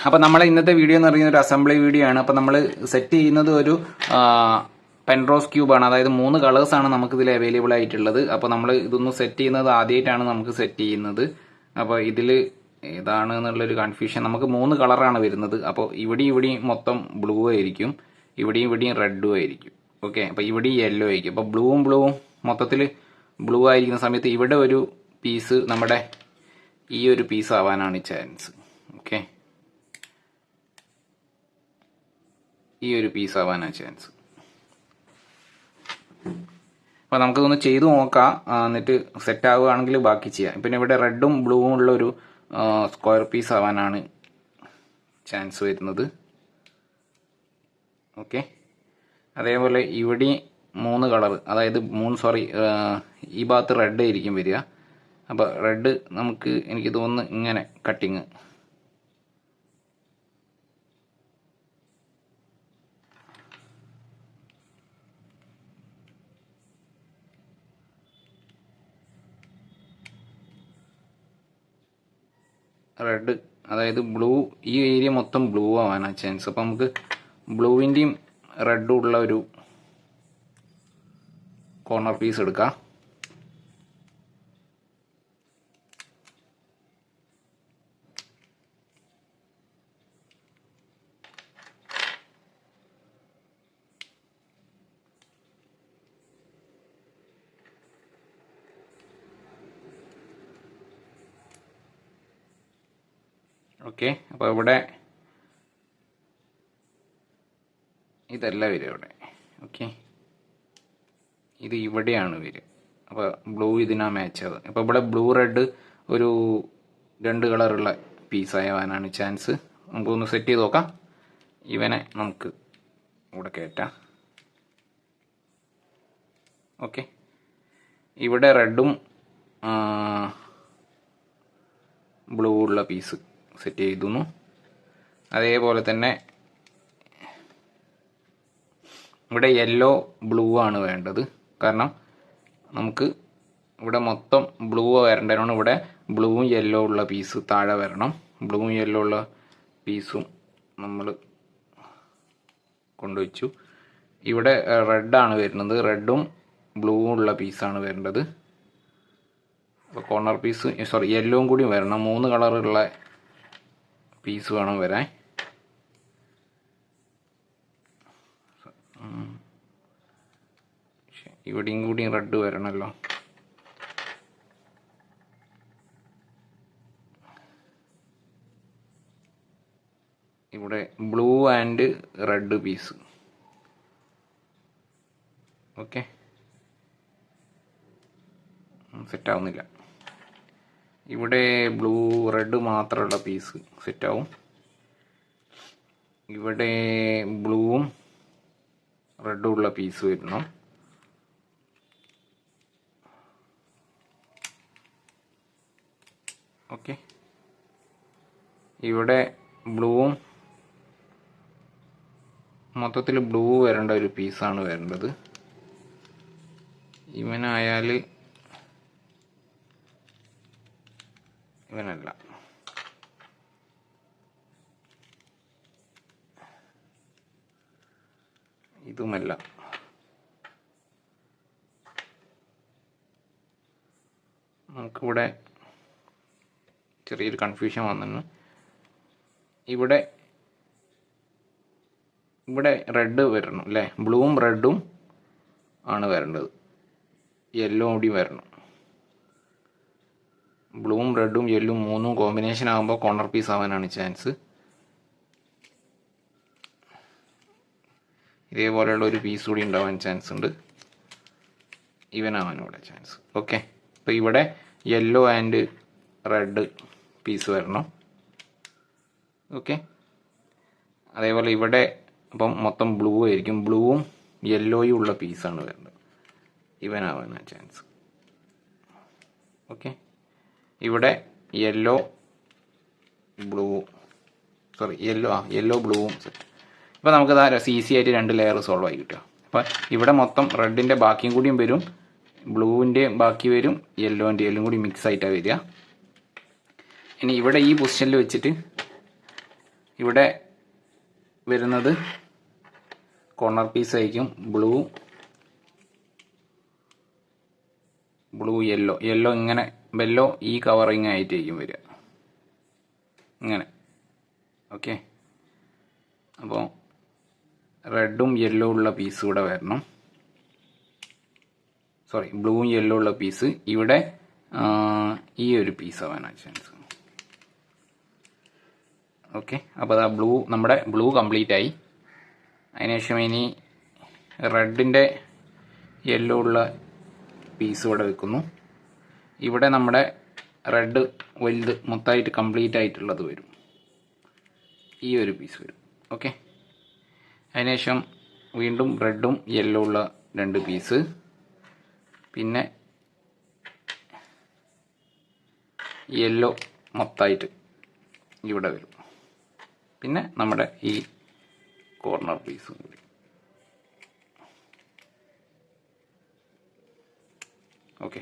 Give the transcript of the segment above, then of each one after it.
അപ്പോൾ നമ്മളെ ഇന്നത്തെ വീഡിയോ എന്ന് പറയുന്നത് ഒരു അസംബ്ലി വീഡിയോ ആണ്. അപ്പോൾ നമ്മൾ സെറ്റ് ചെയ്യുന്നത് ഒരു പെൻറോസ് ക്യൂബാണ്. അതായത് 3 കളേഴ്സാണ് നമുക്കിതിൽ അവൈലബിൾ ആയിട്ടുള്ളത്. അപ്പോൾ നമ്മൾ ഇതൊന്ന് സെറ്റ് ചെയ്യുന്നത് ആദ്യമായിട്ടാണ് നമുക്ക് സെറ്റ് ചെയ്യുന്നത്. അപ്പോൾ ഇതിൽ ഏതാണ് എന്നുള്ളൊരു കൺഫ്യൂഷൻ. നമുക്ക് 3 കളറാണ് വരുന്നത്. അപ്പോൾ ഇവിടെയും മൊത്തം ബ്ലൂ ആയിരിക്കും, ഇവിടെയും റെഡും ആയിരിക്കും. ഓക്കെ, അപ്പോൾ ഇവിടെ യെല്ലോ ആയിരിക്കും. അപ്പോൾ ബ്ലൂവും മൊത്തത്തിൽ ബ്ലൂ ആയിരിക്കുന്ന സമയത്ത് ഇവിടെ ഒരു പീസ് നമ്മുടെ ഈ ഒരു പീസ് ആവാനാണ് ചാൻസ്. ഓക്കെ, ഈ ഒരു പീസ് ആവാനാണ് ചാൻസ്. അപ്പോൾ നമുക്കിതൊന്ന് ചെയ്തു നോക്കാം, എന്നിട്ട് സെറ്റ് ആവുകയാണെങ്കിൽ ബാക്കി ചെയ്യാം. പിന്നെ ഇവിടെ റെഡും ബ്ലൂവും ഉള്ള ഒരു സ്ക്വയർ പീസ് ആവാനാണ് ചാൻസ് വരുന്നത്. ഓക്കെ, അതേപോലെ ഇവിടെ 3 കളർ, അതായത് ഈ ഭാഗത്ത് റെഡ് ആയിരിക്കും വരിക. അപ്പോൾ റെഡ് നമുക്ക് എനിക്ക് തോന്നുന്നു ഇങ്ങനെ കട്ടിങ്, റെഡ് അതായത് ബ്ലൂ, ഈ ഏരിയ മൊത്തം ബ്ലൂ ആവാനാണ് ചാൻസ്. അപ്പോൾ നമുക്ക് ബ്ലൂവിൻ്റെയും റെഡും ഉള്ള ഒരു കോർണർ പീസ് എടുക്കാം. ഓക്കെ, അപ്പോൾ ഇവിടെ ഇതല്ല വരിക ഇവിടെ. ഓക്കെ, ഇത് ഇവിടെയാണ് വരിക. അപ്പോൾ ബ്ലൂ ഇതിനാ മാച്ച് ആവുക. അപ്പോൾ ഇവിടെ ബ്ലൂ റെഡ് ഒരു 2 കളറുള്ള പീസാവാനാണ് ചാൻസ്. നമുക്കൊന്ന് സെറ്റ് ചെയ്ത് നോക്കാം. ഇവനെ നമുക്ക് ഇവിടെ കയറ്റാം. ഓക്കെ, ഇവിടെ റെഡും ബ്ലൂ ഉള്ള പീസ് സെറ്റ് ചെയ്തു. അതേപോലെ തന്നെ ഇവിടെ യെല്ലോ ബ്ലൂ ആണ് വേണ്ടത്. കാരണം നമുക്ക് ഇവിടെ മൊത്തം ബ്ലൂ വരേണ്ടതാണ്. ഇവിടെ ബ്ലൂവും യെല്ലോ ഉള്ള പീസ് താഴെ വരണം. ബ്ലൂവും യെല്ലോ ഉള്ള പീസും നമ്മൾ കൊണ്ടുവച്ചു. ഇവിടെ റെഡാണ് വരുന്നത്, റെഡും ബ്ലൂവും ഉള്ള പീസാണ് വരേണ്ടത്. അപ്പോൾ കോർണർ പീസ് യെല്ലോവും കൂടി വരണം. 3 കളറുള്ള പീസ് വേണം വരാൻ. ഇവിടെയും കൂടി റെഡ് വരണമല്ലോ. ഇവിടെ blue and red piece. Okay, set ആവുന്നില്ല. ഇവിടെ ബ്ലൂ റെഡ് മാത്രമുള്ള പീസ് സെറ്റാവും. ഇവിടെ ബ്ലൂവും റെഡും ഉള്ള പീസ് വരണം. ഓക്കെ, ഇവിടെ ബ്ലൂവും മൊത്തത്തിൽ ബ്ലൂ വരേണ്ട ഒരു പീസാണ് വരേണ്ടത്. ഇവനായാൽ ഇവനല്ല, ഇതുമല്ല. നമുക്കിവിടെ ചെറിയൊരു കൺഫ്യൂഷൻ വന്നു. ഇവിടെ റെഡ് വരണം അല്ലേ, ബ്ലൂവും റെഡും ആണ് വരേണ്ടത്. യെല്ലോ കൂടി വരണം. ബ്ലൂവും റെഡും യെല്ലും 3 കോമ്പിനേഷൻ ആകുമ്പോൾ കോർണർ പീസ് ആവാനാണ് ചാൻസ്. ഇതേപോലെയുള്ള ഒരു പീസ് കൂടി ഉണ്ടാവാൻ ചാൻസ് ഉണ്ട്. ഇവനാവാൻ ഇവിടെ ചാൻസ്. ഓക്കെ, അപ്പോൾ ഇവിടെ യെല്ലോ ആൻഡ് റെഡ് പീസ് വരണം. ഓക്കെ, അതേപോലെ ഇവിടെ അപ്പം മൊത്തം ബ്ലൂ ആയിരിക്കും. ബ്ലൂവും യെല്ലോയും ഉള്ള പീസാണ് വരുന്നത്. ഇവനാവാനാണ് ചാൻസ്. ഓക്കെ, ഇവിടെ യെല്ലോ ബ്ലൂവും സെറ്റ്. ഇപ്പോൾ നമുക്ക് ഈസി ആയിട്ട് 2 ലെയർ സോൾവ് ആയി കിട്ടുക. അപ്പോൾ ഇവിടെ മൊത്തം റെഡിൻ്റെ ബാക്കിയും കൂടിയും വരും, ബ്ലൂവിൻ്റെ ബാക്കി വരും, യെല്ലോൻ്റെ എല്ലാം കൂടി മിക്സ് ആയിട്ടാണ് വരിക. ഇനി ഇവിടെ ഈ പൊസിഷനിൽ വെച്ചിട്ട് ഇവിടെ വരുന്നത് കോർണർ പീസ് ആയിരിക്കും. ബ്ലൂ യെല്ലോ ഇങ്ങനെ യെല്ലോ ഈ കവറിങ് ആയിട്ടായിരിക്കും വരിക ഇങ്ങനെ. ഓക്കെ, അപ്പോൾ റെഡും യെല്ലോ ഉള്ള പീസ് ഇവിടെ വരണം. സോറി, ബ്ലൂവും യെല്ലോ ഉള്ള പീസ് ഇവിടെ ഈ ഒരു പീസ് ആവാനാണ് ചാൻസ്. ഓക്കെ, അപ്പോൾ അതാ നമ്മുടെ ബ്ലൂ കംപ്ലീറ്റ് ആയി. അതിനുശേഷം ഇനി റെഡിൻ്റെ യെല്ലോ ഉള്ള പീസ് ഇവിടെ വെക്കുന്നു. ഇവിടെ നമ്മുടെ റെഡ് വലുത് മൊത്തമായിട്ട് കംപ്ലീറ്റ് ആയിട്ടുള്ളത് വരും, ഈ ഒരു പീസ് വരും. ഓക്കെ, അതിനുശേഷം വീണ്ടും റെഡും യെല്ലോ ഉള്ള 2 പീസ്, പിന്നെ യെല്ലോ മൊത്തമായിട്ട് ഇവിടെ വരും, പിന്നെ നമ്മുടെ ഈ കോർണർ പീസും കൂടി. ഓക്കെ,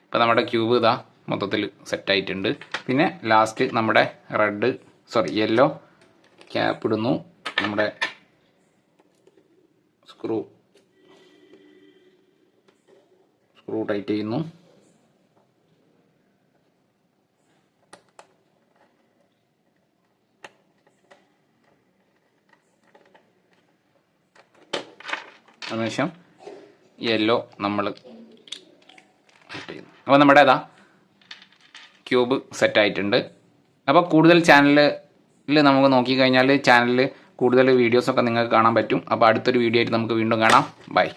ഇപ്പോൾ നമ്മുടെ ക്യൂബ് ഇതാ മൊത്തത്തിൽ സെറ്റായിട്ടുണ്ട്. പിന്നെ ലാസ്റ്റ് നമ്മുടെ യെല്ലോ ക്യാപ്പ് ഇടുന്നു, നമ്മുടെ സ്ക്രൂ ടൈറ്റ് ചെയ്യുന്നു. അതിനുശേഷം യെല്ലോ നമ്മൾ ചെയ്യുന്നു. അപ്പോൾ നമ്മുടെ ക്യൂബ് സെറ്റായിട്ടുണ്ട്. അപ്പോൾ കൂടുതൽ ചാനലിൽ നമുക്ക് നോക്കിക്കഴിഞ്ഞാൽ ചാനലിൽ കൂടുതൽ വീഡിയോസൊക്കെ നിങ്ങൾക്ക് കാണാൻ പറ്റും. അപ്പോൾ അടുത്തൊരു വീഡിയോ ആയിട്ട് നമുക്ക് വീണ്ടും കാണാം. ബൈ.